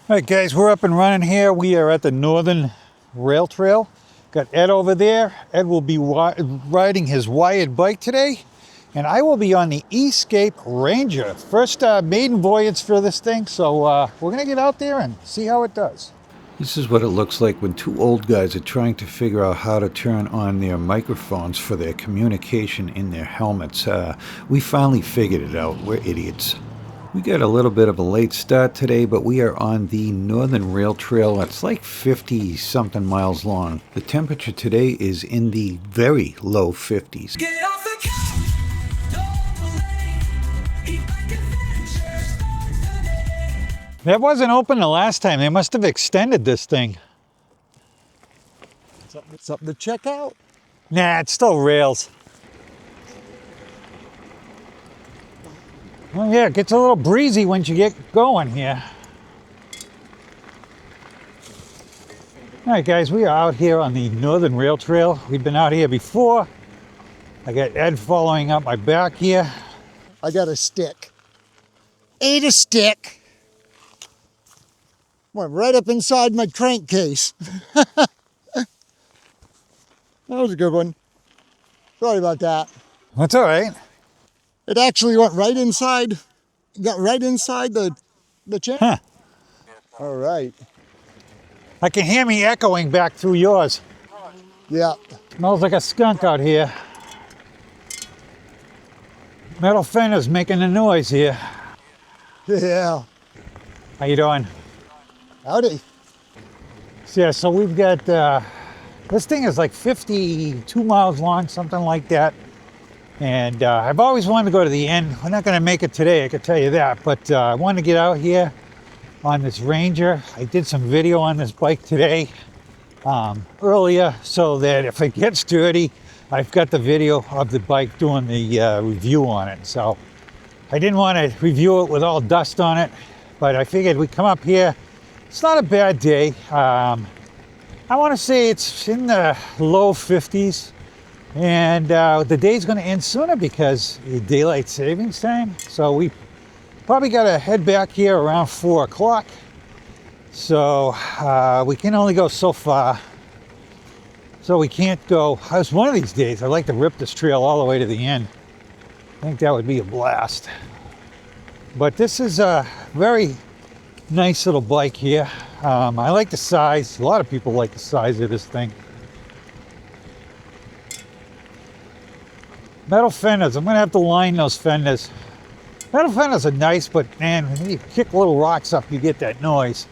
All right, guys, we're up and running here. We are at the Northern Rail Trail. Got Ed over there. Ed will be riding his wired bike today, and I will be on the Escape Ranger. First maiden voyage for this thing, so we're gonna get out there and see how it does. This is what it looks like when two old guys are trying to figure out how to turn on their microphones for their communication in their helmets. We finally figured it out. We're idiots. We got a little bit of a late start today, but we are on the Northern Rail Trail. It's like 50-something miles long. The temperature today is in the very low 50s. Get off the couch, don't delay. Ebike starts today. That wasn't open the last time. They must have extended this thing. Something to check out. Nah, it's still rails. Well, yeah, it gets a little breezy once you get going here. All right, guys, we are out here on the Northern Rail Trail. We've been out here before. I got Ed following up my back here. I got a stick. Ate a stick. Went right up inside my crankcase. That was a good one. Sorry about that. That's all right. It actually went right inside, got right inside the chain. Huh. All right. I can hear me echoing back through yours. Yeah. Smells like a skunk out here. Metal fender's making a noise here. Yeah. How you doing? Howdy. Yeah, so we've got, this thing is like 52 miles long, something like that. And I've always wanted to go to the end. We're not gonna make it today, I can tell you that, but I wanted to get out here on this Ranger. I did some video on this bike today, earlier, so that if it gets dirty, I've got the video of the bike doing the review on it. So I didn't want to review it with all dust on it, but I figured we'd come up here. It's not a bad day. I want to say it's in the low 50s. And the day's going to end sooner because of daylight savings time. So we probably got to head back here around 4 o'clock. So we can only go so far. So we can't go. One of these days, I'd like to rip this trail all the way to the end. I think that would be a blast. But this is a very nice little bike here. I like the size. A lot of people like the size of this thing. Metal fenders, I'm gonna have to line those fenders. Metal fenders are nice, but man, when you kick little rocks up, you get that noise.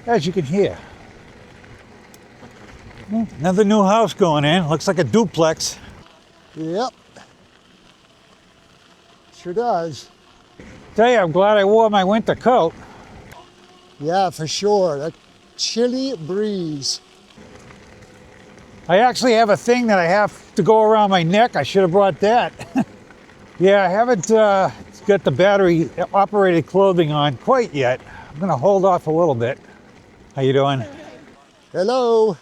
As you can hear. Another new house going in, looks like a duplex. Yep. Sure does. Tell you, I'm glad I wore my winter coat. Yeah, for sure. That chilly breeze. I actually have a thing that I have to go around my neck. I should have brought that. Yeah, I haven't got the battery operated clothing on quite yet. I'm gonna hold off a little bit. How you doing? Hello.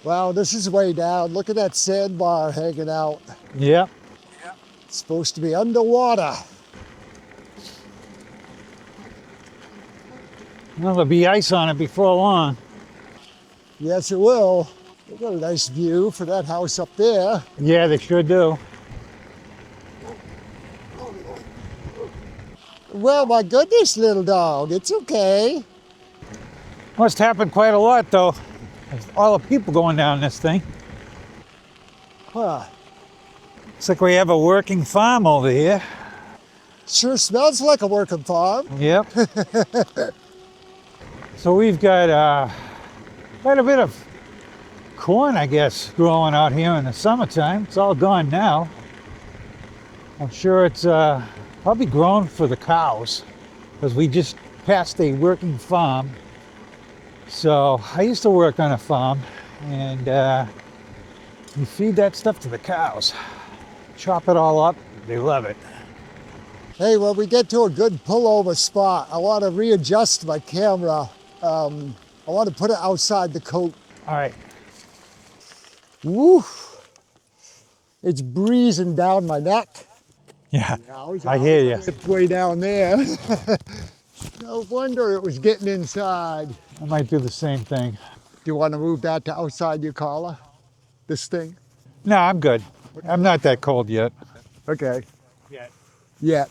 Wow, this is way down. Look at that sandbar hanging out. Yeah. It's supposed to be underwater. Well, there'll be ice on it before long. Yes, it will. We've got a nice view for that house up there. Yeah, they sure do. Well, my goodness, little dog, it's okay. Must happen quite a lot, though. There's all the people going down this thing. Huh. Looks like we have a working farm over here. Sure smells like a working farm. Yep. So we've got quite a bit of corn, I guess, growing out here in the summertime. It's all gone now. I'm sure it's probably grown for the cows because we just passed a working farm. So I used to work on a farm, and you feed that stuff to the cows. Chop it all up, they love it. Hey, when we get to a good pullover spot, I want to readjust my camera. I want to put it outside the coat. All right. Woo! It's breezing down my neck. Yeah, Yeah, I hear you. It's way down there. No wonder it was getting inside. I might do the same thing. Do you want to move that to outside your collar? This thing? No, I'm good. I'm not that cold yet. Okay. Yeah. Yeah.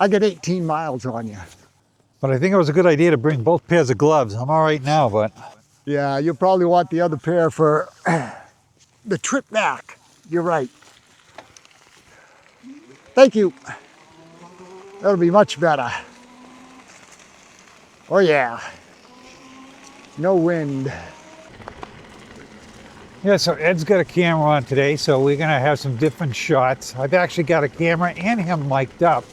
I got 18 miles on you. But I think it was a good idea to bring both pairs of gloves. I'm all right now, but Yeah, you'll probably want the other pair for the trip back. You're right. Thank you. That'll be much better. Oh yeah. No wind. yeah, so Ed's got a camera on today, so we're gonna have some different shots. I've actually got a camera and him mic'd up.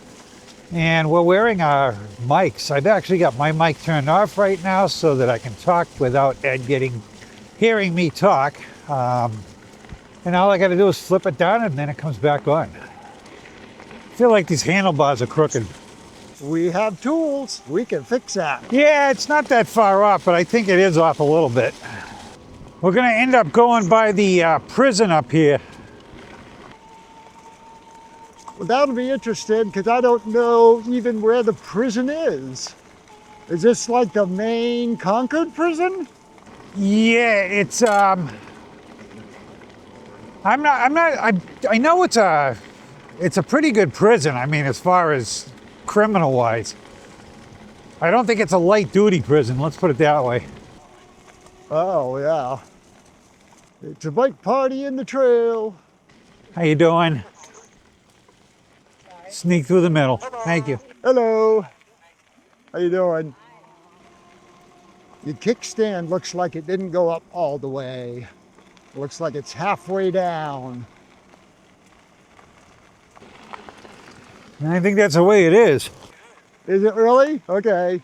And we're wearing our mics. I've actually got my mic turned off right now so that I can talk without Ed hearing me talk. And all I gotta do is flip it down and then it comes back on. I feel like these handlebars are crooked. We have tools. We can fix that. Yeah, it's not that far off, but I think it is off a little bit. We're gonna end up going by the prison up here. Well, that'll be interesting because I don't know even where the prison is. Is this like the main Concord prison? Yeah, it's I know it's a pretty good prison. I mean, as far as criminal wise. I don't think it's a light duty prison, let's put it that way. Oh yeah. It's a bike party in the trail. How you doing? Sneak through the middle. Thank you. Hello. How you doing? Your kickstand looks like it didn't go up all the way. It looks like it's halfway down. And I think that's the way it is. Is it really? Okay.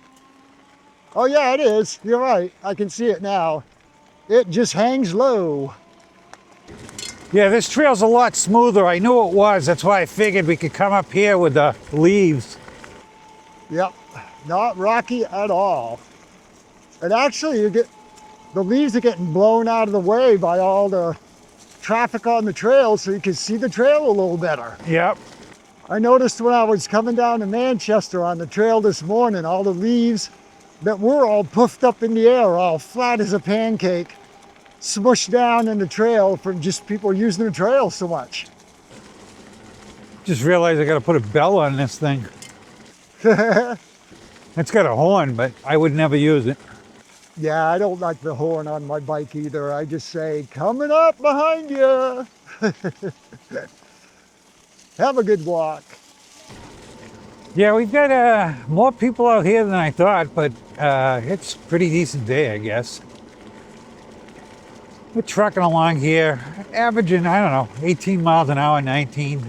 Oh yeah, it is. You're right. I can see it now. It just hangs low. Yeah, this trail's a lot smoother. I knew it was. That's why I figured we could come up here with the leaves. Yep. Not rocky at all. And actually, the leaves are getting blown out of the way by all the traffic on the trail, so you can see the trail a little better. Yep. I noticed when I was coming down to Manchester on the trail this morning, all the leaves that were all puffed up in the air, all flat as a pancake, smushed down in the trail from just people using the trail so much. Just realized I gotta put a bell on this thing. It's got a horn, but I would never use it. Yeah, I don't like the horn on my bike either. I just say, coming up behind you. Have a good walk. Yeah, we've got more people out here than I thought, but it's a pretty decent day, I guess. We're trucking along here, averaging, I don't know, 18 miles an hour, 19.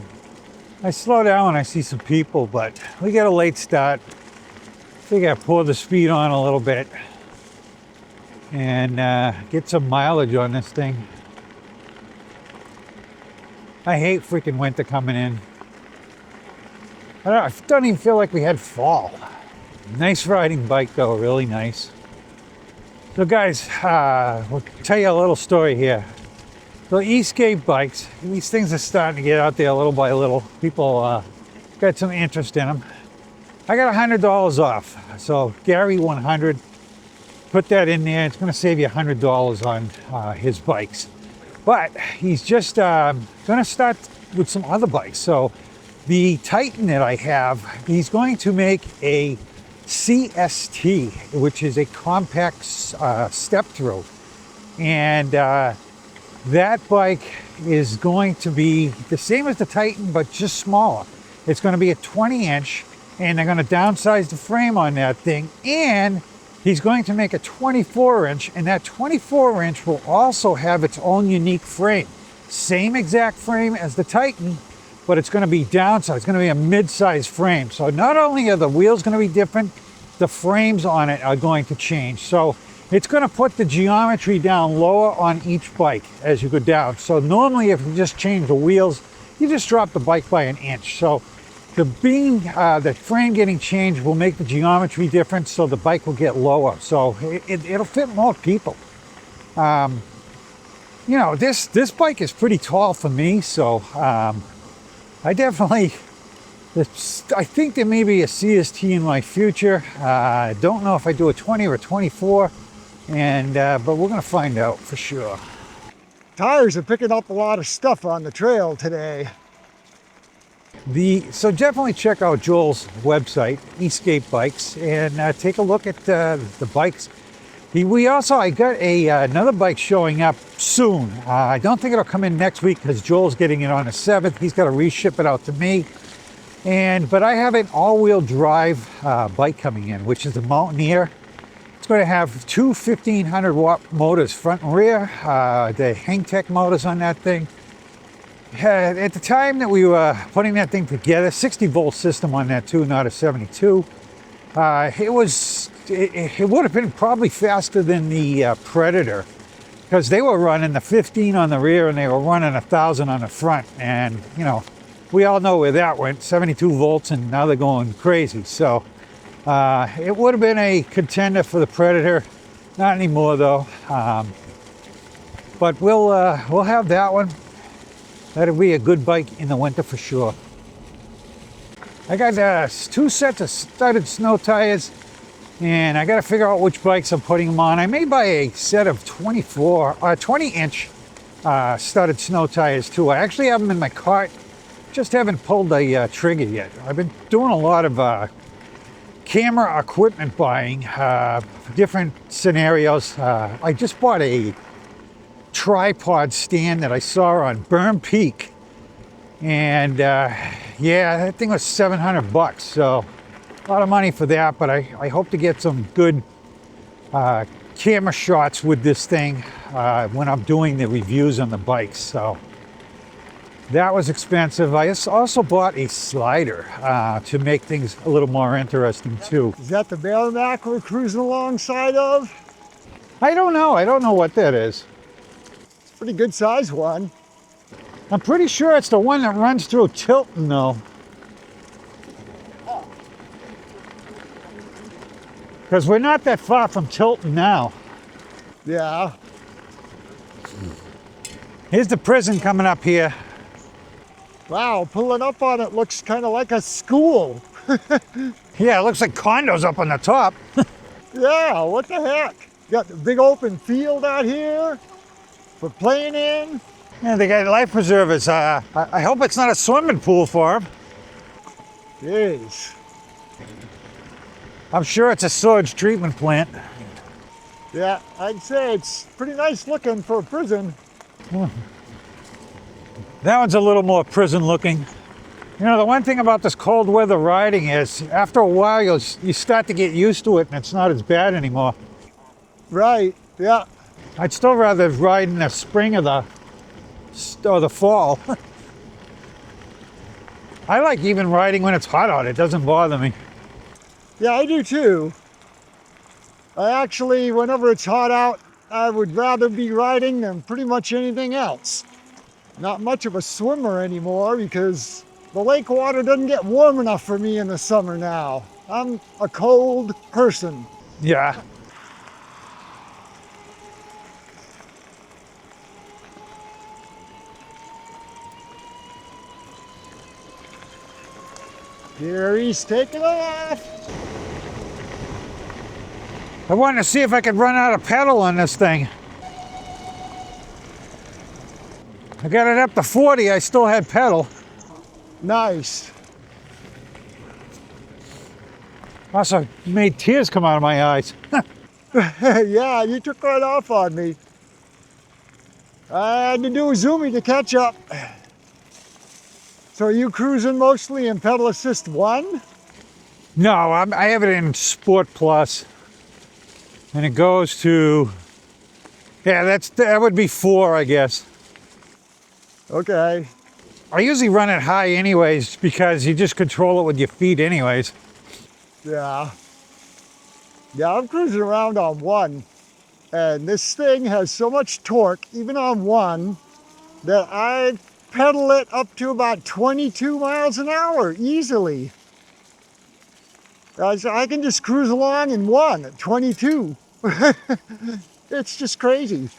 I slow down when I see some people, but we got a late start. Figure I pull the speed on a little bit and get some mileage on this thing. I hate freaking winter coming in. I don't even feel like we had fall. Nice riding bike though, really nice. So guys, we'll tell you a little story here. So Escape bikes, these things are starting to get out there little by little. People got some interest in them. I got $100 off. So Gary 100, put that in there. It's gonna save you $100 on his bikes. But he's just gonna start with some other bikes. So the Titan that I have, he's going to make a CST, which is a compact step through. And that bike is going to be the same as the Titan, but just smaller. It's going to be a 20-inch, and they're going to downsize the frame on that thing. And he's going to make a 24-inch, and that 24-inch will also have its own unique frame. Same exact frame as the Titan, but it's going to be downsized. It's going to be a mid-size frame. So not only are the wheels going to be different, the frames on it are going to change. So it's going to put the geometry down lower on each bike as you go down. So normally if you just change the wheels, you just drop the bike by an inch. So the frame getting changed will make the geometry different, so the bike will get lower. So it'll fit more people. You know, this bike is pretty tall for me, so I definitely, I think there may be a CST in my future. I don't know if I do a 20 or a 24, but we're gonna find out for sure. Tires are picking up a lot of stuff on the trail today. So definitely check out Joel's website, Escape Bikes, and take a look at the bikes. I got another bike showing up soon. I don't think it'll come in next week because Joel's getting it on the 7th. He's got to reship it out to me. But I have an all-wheel drive bike coming in, which is a Mountaineer. It's going to have two 1500 watt motors, front and rear. The Hang Tech motors on that thing. At the time that we were putting that thing together, 60 volt system on that too, not a 72. It would have been probably faster than the Predator, because they were running the 15 on the rear and they were running 1,000 on the front. And you know, we all know where that went, 72 volts, and now they're going crazy. So it would have been a contender for the Predator. Not anymore though. But we'll have that one. That'll be a good bike in the winter for sure. I got 2 sets of studded snow tires, and I got to figure out which bikes I'm putting them on. I may buy a set of 20-inch studded snow tires too. I actually have them in my cart, just haven't pulled the trigger yet. I've been doing a lot of camera equipment buying for different scenarios. I just bought a tripod stand that I saw on Burn Peak, and yeah, that thing was $700, so a lot of money for that. But I hope to get some good camera shots with this thing when I'm doing the reviews on the bikes. So that was expensive. I also bought a slider to make things a little more interesting too. Is that the Merrimack we're cruising alongside of? I don't know what that is. Pretty good size one. I'm pretty sure it's the one that runs through Tilton though. Because we're not that far from Tilton now. Yeah. Here's the prison coming up here. Wow, pulling up on it looks kind of like a school. Yeah, it looks like condos up on the top. Yeah, what the heck? Got the big open field out here for playing in. Yeah, they got life preservers. I hope it's not a swimming pool for them. Jeez. I'm sure it's a sewage treatment plant. Yeah, I'd say it's pretty nice looking for a prison. That one's a little more prison looking. You know, the one thing about this cold weather riding is after a while you start to get used to it and it's not as bad anymore. Right, yeah. I'd still rather ride in the spring or the fall. I like even riding when it's hot out. It doesn't bother me. Yeah, I do too. I actually, whenever it's hot out, I would rather be riding than pretty much anything else. Not much of a swimmer anymore because the lake water doesn't get warm enough for me in the summer now. I'm a cold person. Yeah. Here he's taking off. I wanted to see if I could run out of pedal on this thing. I got it up to 40, I still had pedal. Nice. Also made tears come out of my eyes. Yeah, you took right off on me. I had to do a zoomie to catch up. So are you cruising mostly in pedal assist 1? No, I have it in Sport Plus. And it goes to, yeah, that would be 4, I guess. Okay. I usually run it high anyways because you just control it with your feet anyways. Yeah. Yeah, I'm cruising around on 1. And this thing has so much torque, even on 1, that I pedal it up to about 22 miles an hour easily. I can just cruise along in 1 at 22. It's just crazy.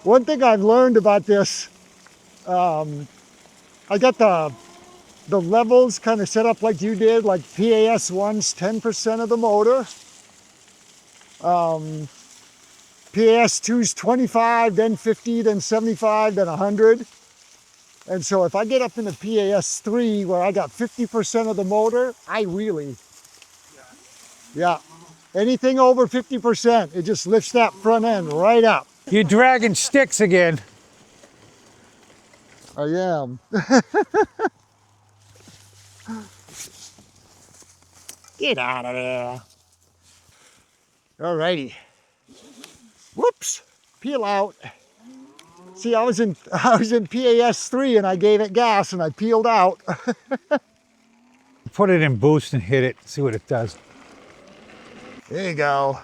One thing I've learned about this I got the levels kind of set up like you did, like PAS1's 10% of the motor. PAS2's 25, then 50, then 75, then 100. And so if I get up into PAS3 where I got 50% of the motor, I wheelie. Yeah. Anything over 50%, it just lifts that front end right up. You're dragging sticks again. I am. Get out of there. Alrighty. Whoops. Peel out. See, I was in PAS3 and I gave it gas and I peeled out. Put it in boost and hit it, see what it does. There you go.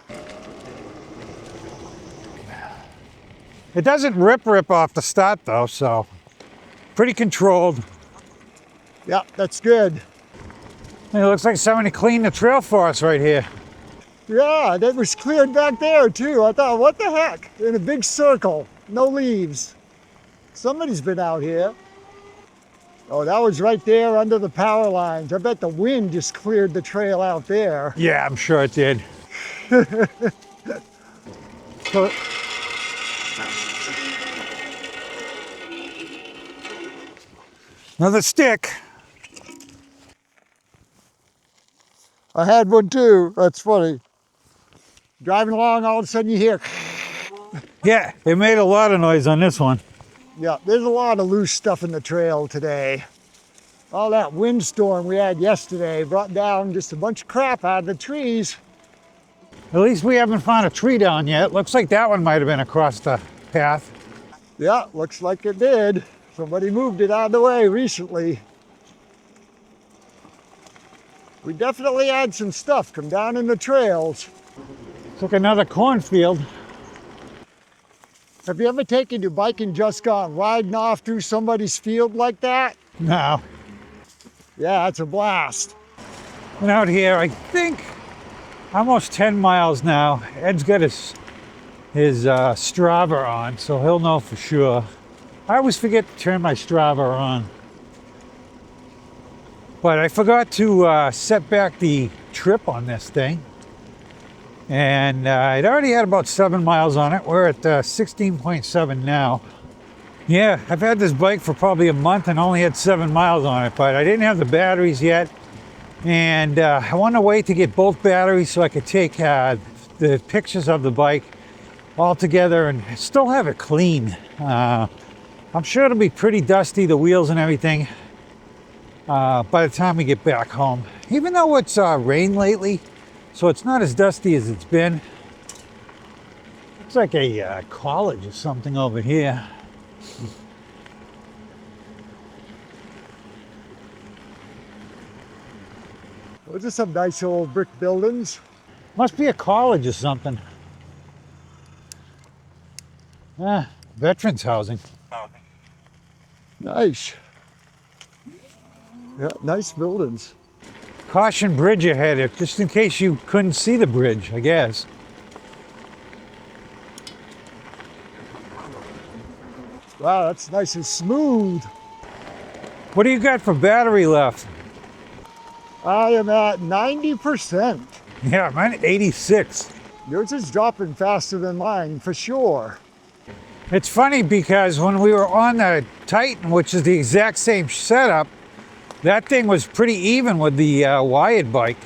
It doesn't rip off the start though, so pretty controlled. Yeah, that's good. It looks like somebody cleaned the trail for us right here. Yeah, that was cleared back there too. I thought, what the heck? In a big circle, no leaves. Somebody's been out here. Oh, that was right there under the power lines. I bet the wind just cleared the trail out there. Yeah, I'm sure it did. So, another stick. I had one too. That's funny. Driving along, all of a sudden you hear, Yeah, it made a lot of noise on this one. yeah, there's a lot of loose stuff in the trail today. All that windstorm we had yesterday brought down just a bunch of crap out of the trees. At least we haven't found a tree down yet. Looks like that one might have been across the path. Yeah, looks like it did. Somebody moved it out of the way recently. We definitely had some stuff come down in the trails. It's like another cornfield. Have you ever taken your bike and just gone riding off through somebody's field like that? No. Yeah, it's a blast. Been out here, I think, almost 10 miles now. Ed's got his Strava on, so he'll know for sure. I always forget to turn my Strava on. But I forgot to set back the trip on this thing. And it already had about 7 miles on it. We're at 16.7 now. Yeah, I've had this bike for probably a month and only had 7 miles on it, but I didn't have the batteries yet. And I want to wait to get both batteries so I could take the pictures of the bike all together and still have it clean. I'm sure it'll be pretty dusty, the wheels and everything, by the time we get back home. Even though it's rained lately, so it's not as dusty as it's been. Looks like a college or something over here. Those are some nice old brick buildings. Must be a college or something. Veterans housing. Nice. Yeah, nice buildings. Caution bridge ahead, just in case you couldn't see the bridge, I guess. Wow, that's nice and smooth. What do you got for battery left? I am at 90%. Yeah, mine 86. Yours is dropping faster than mine, for sure. It's funny because when we were on the Titan, which is the exact same setup, that thing was pretty even with the wired bike.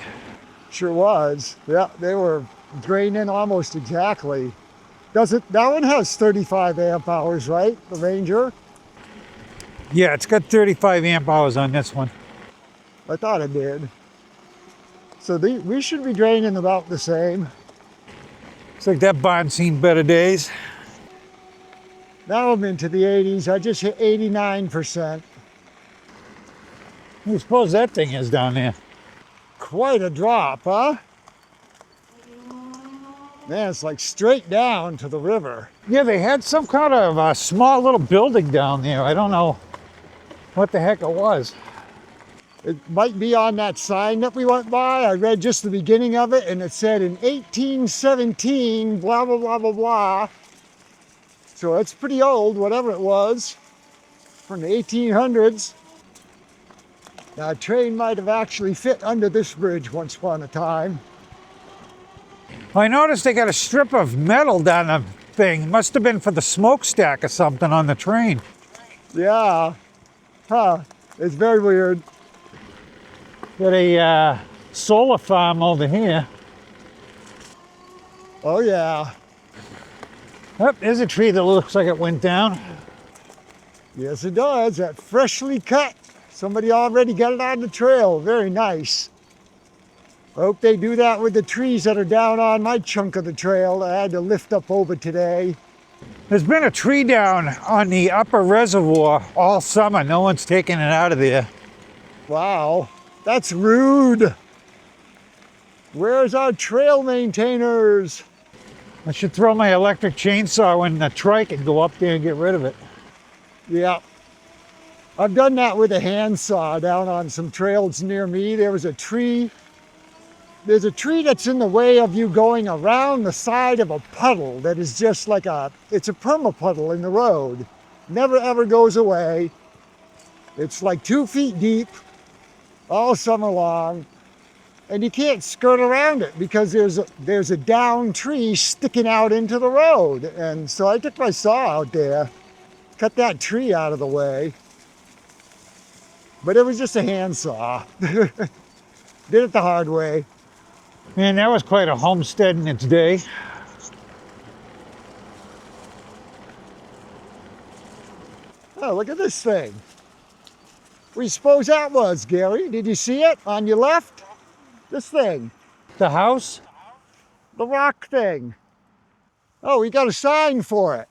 Sure was. Yeah, they were draining almost exactly. That one has 35 amp hours, right? The Ranger? Yeah, it's got 35 amp hours on this one. I thought it did. So we should be draining about the same. Looks like that barn's seen better days. Now I'm into the 80s. I just hit 89%. What do you suppose that thing is down there? Quite a drop, huh? Man, it's like straight down to the river. Yeah, they had some kind of a small little building down there. I don't know what the heck it was. It might be on that sign that we went by. I read just the beginning of it, and it said in 1817, blah, blah, blah, blah, blah. So it's pretty old, whatever it was, from the 1800s. Now, a train might have actually fit under this bridge once upon a time. I noticed they got a strip of metal down the thing. Must have been for the smokestack or something on the train. Yeah. Huh. It's very weird. Got a solar farm over here. Oh, yeah. Oh, there's a tree that looks like it went down. Yes, it does. That freshly cut. Somebody already got it on the trail. Very nice. I hope they do that with the trees that are down on my chunk of the trail that I had to lift up over today. There's been a tree down on the upper reservoir all summer. No one's taken it out of there. Wow, that's rude. Where's our trail maintainers? I should throw my electric chainsaw in the trike and go up there and get rid of it. Yeah. I've done that with a handsaw down on some trails near me. There was a tree. There's a tree that's in the way of you going around the side of a puddle that is just like it's a perma-puddle in the road. Never ever goes away. It's like 2 feet deep all summer long. And you can't skirt around it because there's a down tree sticking out into the road. And so I took my saw out there, cut that tree out of the way. But it was just a handsaw. Did it the hard way. Man, that was quite a homestead in its day. Oh, look at this thing. What do you suppose that was, Gary? Did you see it on your left? This thing, The house? the rock thing. Oh, we got a sign for it.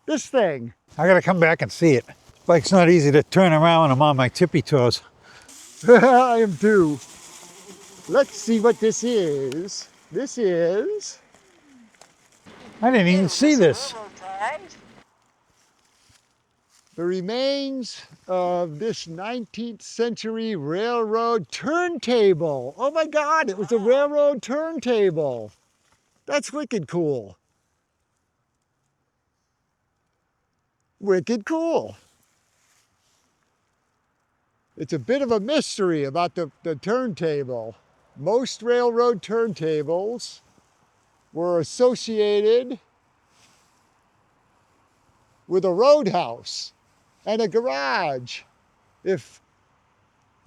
This thing. I gotta come back and see it. Bike's not easy to turn around when I'm on my tippy toes. I am too. Let's see what this is. This is... I didn't even see this. the remains of this 19th century railroad turntable. Oh my God, it was a railroad turntable. That's wicked cool. Wicked cool. It's a bit of a mystery about the turntable. Most railroad turntables were associated with a roadhouse and a garage. If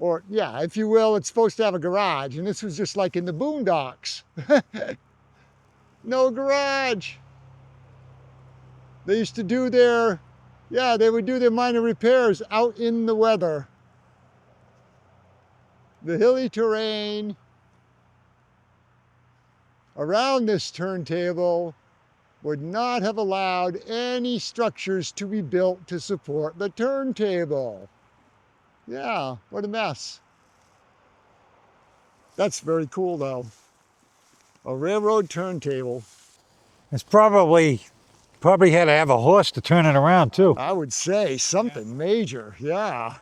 you will, it's supposed to have a garage, and this was just like in the boondocks. No garage. They used to do they would do their minor repairs out in the weather. The hilly terrain around this turntable would not have allowed any structures to be built to support the turntable. Yeah, what a mess. That's very cool though. A railroad turntable. It's probably had to have a horse to turn it around too. I would say something major, yeah.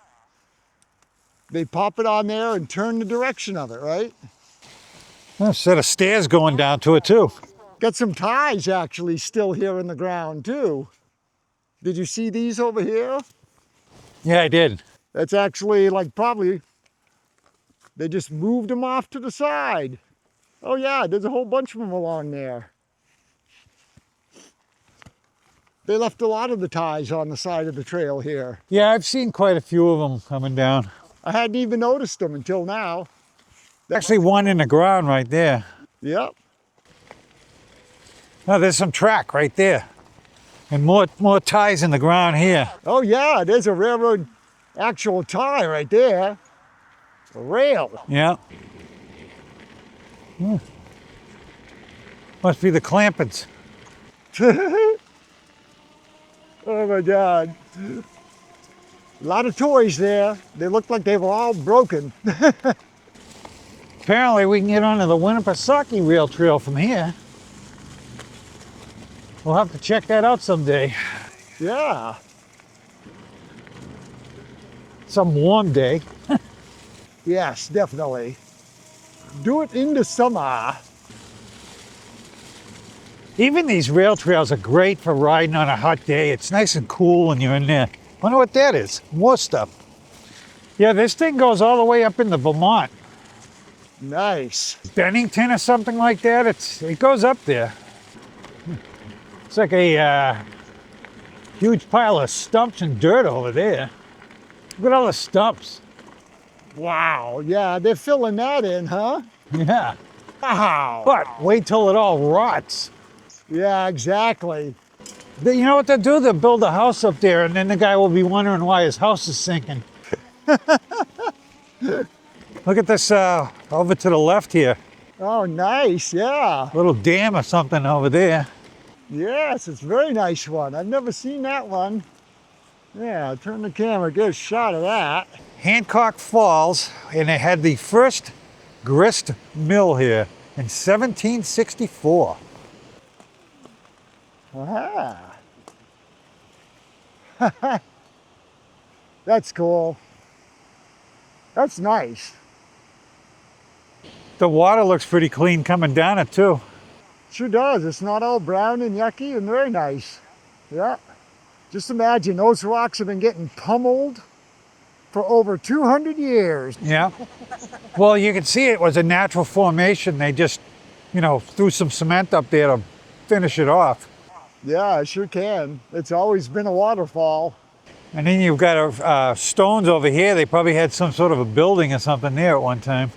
They pop it on there and turn the direction of it, right? A set of stairs going down to it too. Got some ties actually still here in the ground too. Did you see these over here? Yeah, I did. That's actually like probably, they just moved them off to the side. Oh yeah, there's a whole bunch of them along there. They left a lot of the ties on the side of the trail here. Yeah, I've seen quite a few of them coming down. I hadn't even noticed them until now. Actually, one in the ground right there. Yep. Oh, there's some track right there. And more ties in the ground here. Oh yeah, there's a railroad actual tie right there. A rail. Yeah. Must be the clampets. Oh my God. A lot of toys there. They looked like they were all broken. Apparently we can get onto the Winnipesaukee rail trail from here. We'll have to check that out someday. Yeah. Some warm day. Yes, definitely. Do it in the summer. Even these rail trails are great for riding on a hot day. It's nice and cool when you're in there. Wonder what that is. More stuff. Yeah, this thing goes all the way up into Vermont. Nice. Bennington or something like that. It goes up there. It's like a huge pile of stumps and dirt over there. Look at all the stumps. Wow. Yeah, they're filling that in, huh? Yeah. Wow. But wait till it all rots. Yeah, exactly. You know what they'll do? They'll build a house up there, and then the guy will be wondering why his house is sinking. Look at this over to the left here. Oh, nice. Yeah. Little dam or something over there. Yes, it's a very nice one. I've never seen that one. Yeah, turn the camera, get a shot of that. Hancock Falls, and they had the first grist mill here in 1764. Aha. That's cool. That's nice. The water looks pretty clean coming down it too. Sure does. It's not all brown and yucky and very nice. Yeah. Just imagine those rocks have been getting pummeled for over 200 years. Yeah. Well, you can see it was a natural formation. They just, threw some cement up there to finish it off. Yeah, I sure can. It's always been a waterfall. And then you've got stones over here. They probably had some sort of a building or something there at one time.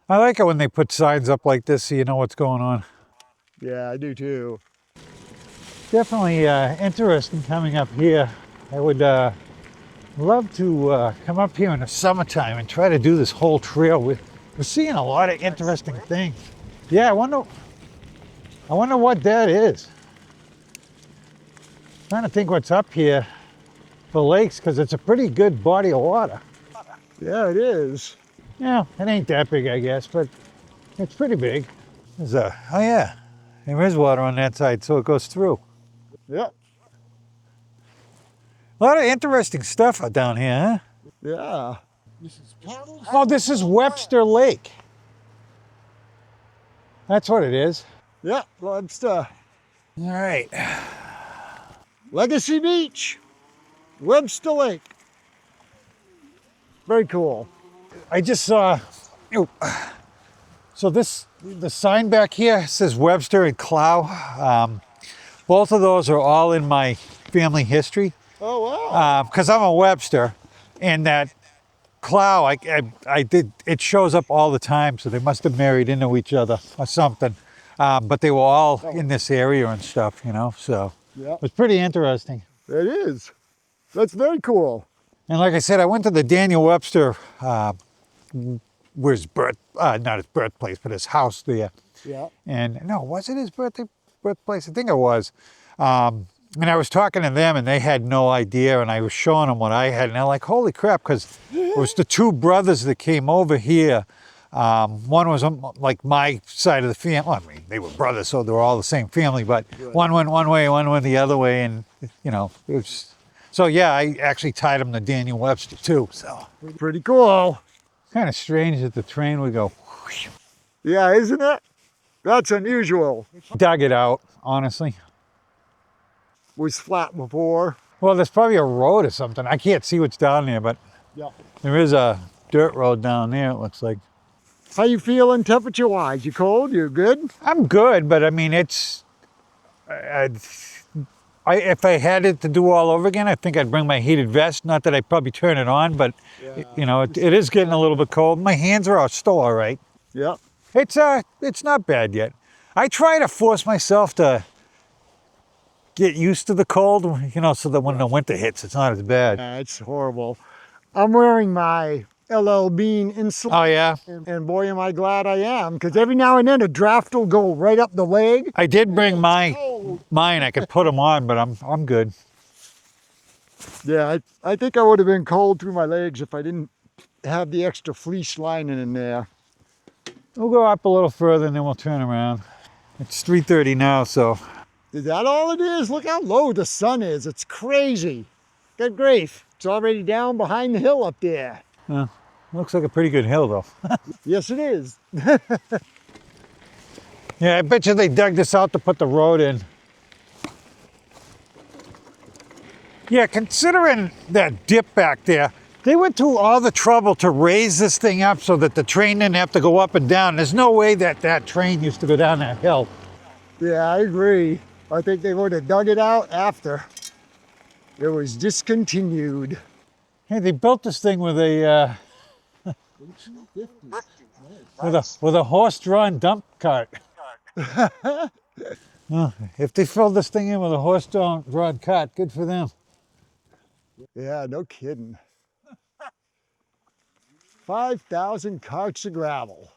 I like it when they put signs up like this so you know what's going on. Yeah, I do too. Definitely interesting coming up here. I would love to come up here in the summertime and try to do this whole trail. We're seeing a lot of interesting things. Yeah, I wonder what that is. Trying to think what's up here for lakes, because it's a pretty good body of water. Yeah, it is. Yeah, it ain't that big, I guess, but it's pretty big. Oh yeah, there is water on that side, so it goes through. Yep. A lot of interesting stuff out down here, huh? Yeah. Oh, this is Webster Lake. That's what it is. Yeah, Webster. All right. Legacy Beach. Webster Lake. Very cool. I just saw, so the sign back here says Webster and Clow. Both of those are all in my family history. Oh, wow. Because I'm a Webster, and that Clow, it shows up all the time, so they must have married into each other or something. But they were all in this area and stuff, so Yeah, it was pretty interesting. it is. That's very cool. And like I said, I went to the Daniel Webster, not his birthplace, but his house there. Yeah. And no, was it his birthplace? I think it was. And I was talking to them, and they had no idea, and I was showing them what I had, and they're like, holy crap, because it was the two brothers that came over here. One was on like my side of the family. Well, I mean, they were brothers, so they were all the same family, but one went one way, one went the other way, and it was. So yeah, I actually tied them to Daniel Webster too. So Pretty cool. kind of strange that the train would go. Whoosh. Yeah, isn't it? That's unusual. Dug it out, honestly. Was flat before. Well, there's probably a road or something. I can't see what's down there, but Yeah. there is a dirt road down there, it looks like. How you feeling temperature-wise? You cold? You good? I'm good, but I mean, if I had it to do all over again, I think I'd bring my heated vest. Not that I'd probably turn it on, but it is getting a little bit cold. My hands are still all right. Yeah. It's not bad yet. I try to force myself to get used to the cold, so that when the winter hits, it's not as bad. It's horrible. I'm wearing my LL Bean insulation. Oh yeah? And boy, am I glad I am, because every now and then a draft will go right up the leg. I did bring mine. I could put them on, but I'm good. Yeah, I think I would have been cold through my legs if I didn't have the extra fleece lining in there. We'll go up a little further and then we'll turn around. It's 3:30 now, so. Is that all it is? Look how low the sun is. It's crazy. Good grief. It's already down behind the hill up there. Looks like a pretty good hill though. Yes, it is. Yeah, I bet you they dug this out to put the road in. Yeah, considering that dip back there, They went through all the trouble to raise this thing up so that the train didn't have to go up and down. There's no way that that train used to go down that hill. Yeah, I agree. I think they would have dug it out after it was discontinued. Hey, they built this thing with a with a horse-drawn dump cart. If they filled this thing in with a horse-drawn cart, good for them. Yeah, no kidding. 5,000 carts of gravel.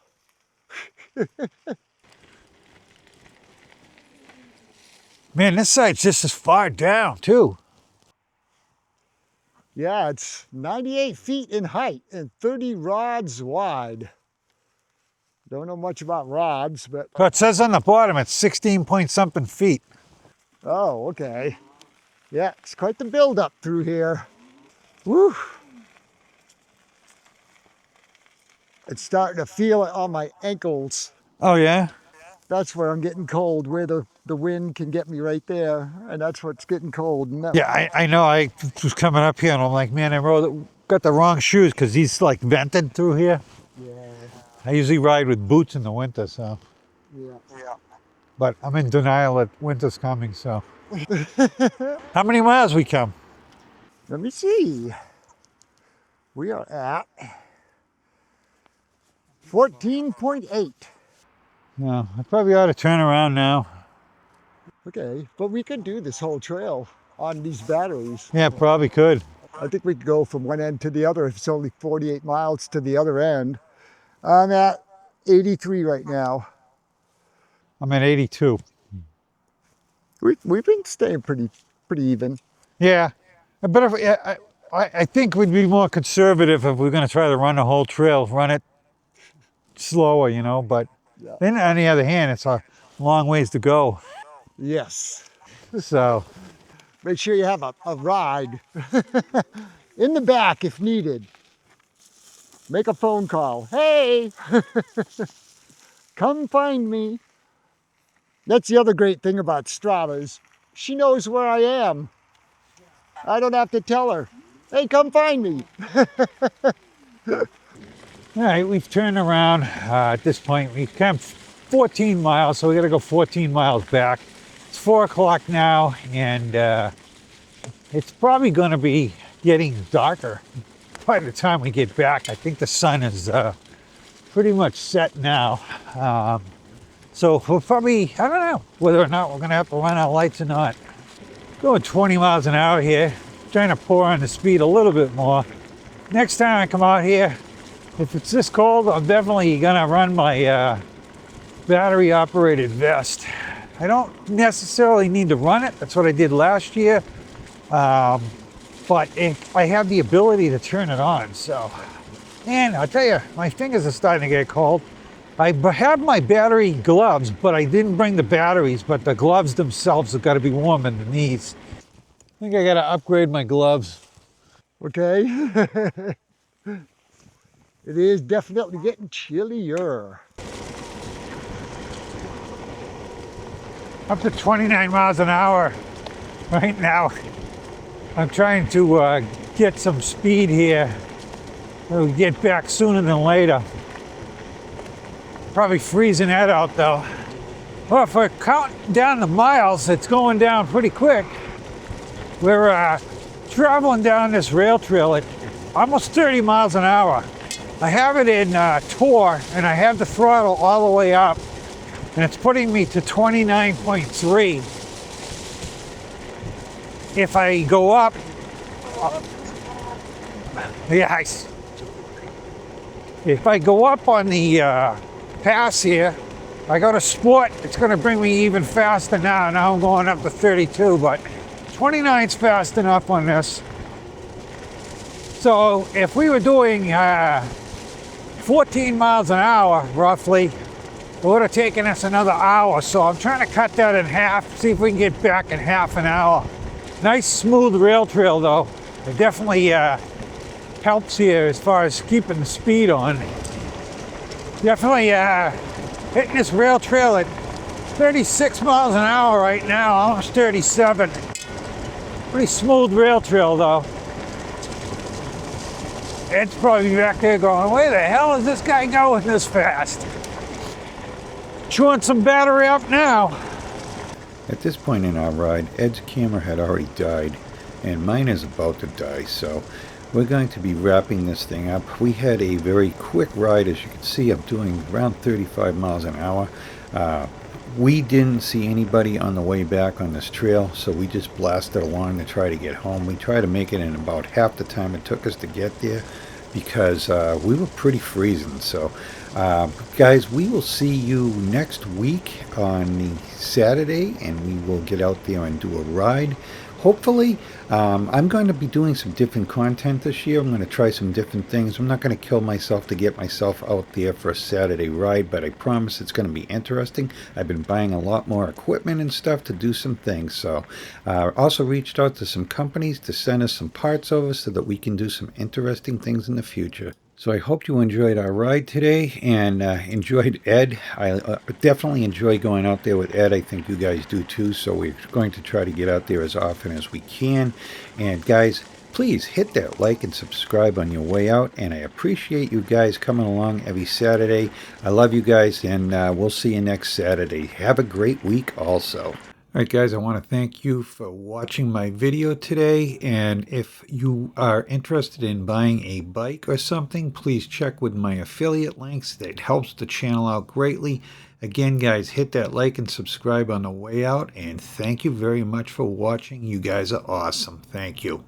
Man, this side's just as far down too. Yeah, it's 98 feet in height and 30 rods wide. Don't know much about rods, but But it says on the bottom it's 16 point something feet. oh, okay. Yeah, it's quite the build-up through here. Woo! It's starting to feel it on my ankles. Oh yeah? That's where I'm getting cold, where the wind can get me right there, and that's what's getting cold. And that- Yeah, I know. I was coming up here and I'm like, man, got the wrong shoes because these like vented through here. Yeah, I usually ride with boots in the winter, so. yeah. But I'm in denial that winter's coming, so. How many miles we come? Let me see. We are at 14.8. No, I probably ought to turn around now. Okay, but we could do this whole trail on these batteries. Yeah, probably could. I think we could go from one end to the other if it's only 48 miles to the other end. I'm at 83 right now. I'm at 82. We've been staying pretty even. Yeah, but I think we'd be more conservative if we're going to try to run the whole trail, run it slower, you know. But Yeah. then on the other hand, it's a long ways to go. Yes. So Make sure you have a ride in the back if needed. Make a phone call. Hey, come find me. That's the other great thing about Strava is she knows where I am. I don't have to tell her, hey, come find me. all right, we've turned around. At this point, we've come 14 miles, so we got to go 14 miles back. It's 4 o'clock now, and it's probably going to be getting darker by the time we get back. I think the sun is pretty much set now. So we'll probably, I don't know whether or not we're going to have to run our lights or not. Going 20 miles an hour here, trying to pour on the speed a little bit more. Next time I come out here, if it's this cold, I'm definitely going to run my battery operated vest. I don't necessarily need to run it. That's what I did last year. But I have the ability to turn it on, so. And I'll tell you, my fingers are starting to get cold. I have my battery gloves, but I didn't bring the batteries, but the gloves themselves have got to be warm in the knees. I think I got to upgrade my gloves. Okay. It is definitely getting chillier. Up to 29 miles an hour right now. I'm trying to get some speed here. We'll get back sooner than later. Probably freezing that out though. Well, if we're counting down the miles, it's going down pretty quick. We're traveling down this rail trail at almost 30 miles an hour. I have it in Tour, and I have the throttle all the way up, and it's putting me to 29.3. If I go up, if I go up on the pass here, I go to sport, it's going to bring me even faster now. Now I'm going up to 32, but 29's fast enough on this. So if we were doing 14 miles an hour, roughly, it would have taken us another hour. So I'm trying to cut that in half, see if we can get back in half an hour. Nice smooth rail trail though. It definitely helps here as far as keeping the speed on. Definitely hitting this rail trail at 36 miles an hour right now, almost 37. Pretty smooth rail trail though. Ed's probably back there going, where the hell is this guy going this fast? Chewing some battery up now. At this point in our ride, Ed's camera had already died, and mine is about to die, so we're going to be wrapping this thing up. We had a very quick ride. As you can see, I'm doing around 35 miles an hour. We didn't see anybody on the way back on this trail, so we just blasted along to try to get home. We tried to make it in about half the time it took us to get there because we were pretty freezing. So guys, we will see you next week on the Saturday, and we will get out there and do a ride. Hopefully, I'm going to be doing some different content this year. I'm going to try some different things. I'm not going to kill myself to get myself out there for a Saturday ride, but I promise it's going to be interesting. I've been buying a lot more equipment and stuff to do some things. So also reached out to some companies to send us some parts over so that we can do some interesting things in the future. So I hope you enjoyed our ride today and enjoyed Ed. I definitely enjoy going out there with Ed. I think you guys do too. So we're going to try to get out there as often as we can. And guys, please hit that like and subscribe on your way out. And I appreciate you guys coming along every Saturday. I love you guys, and we'll see you next Saturday. Have a great week also. All right, guys, I want to thank you for watching my video today. And if you are interested in buying a bike or something, please check with my affiliate links. That helps the channel out greatly. Again, guys, hit that like and subscribe on the way out. And thank you very much for watching. You guys are awesome. Thank you.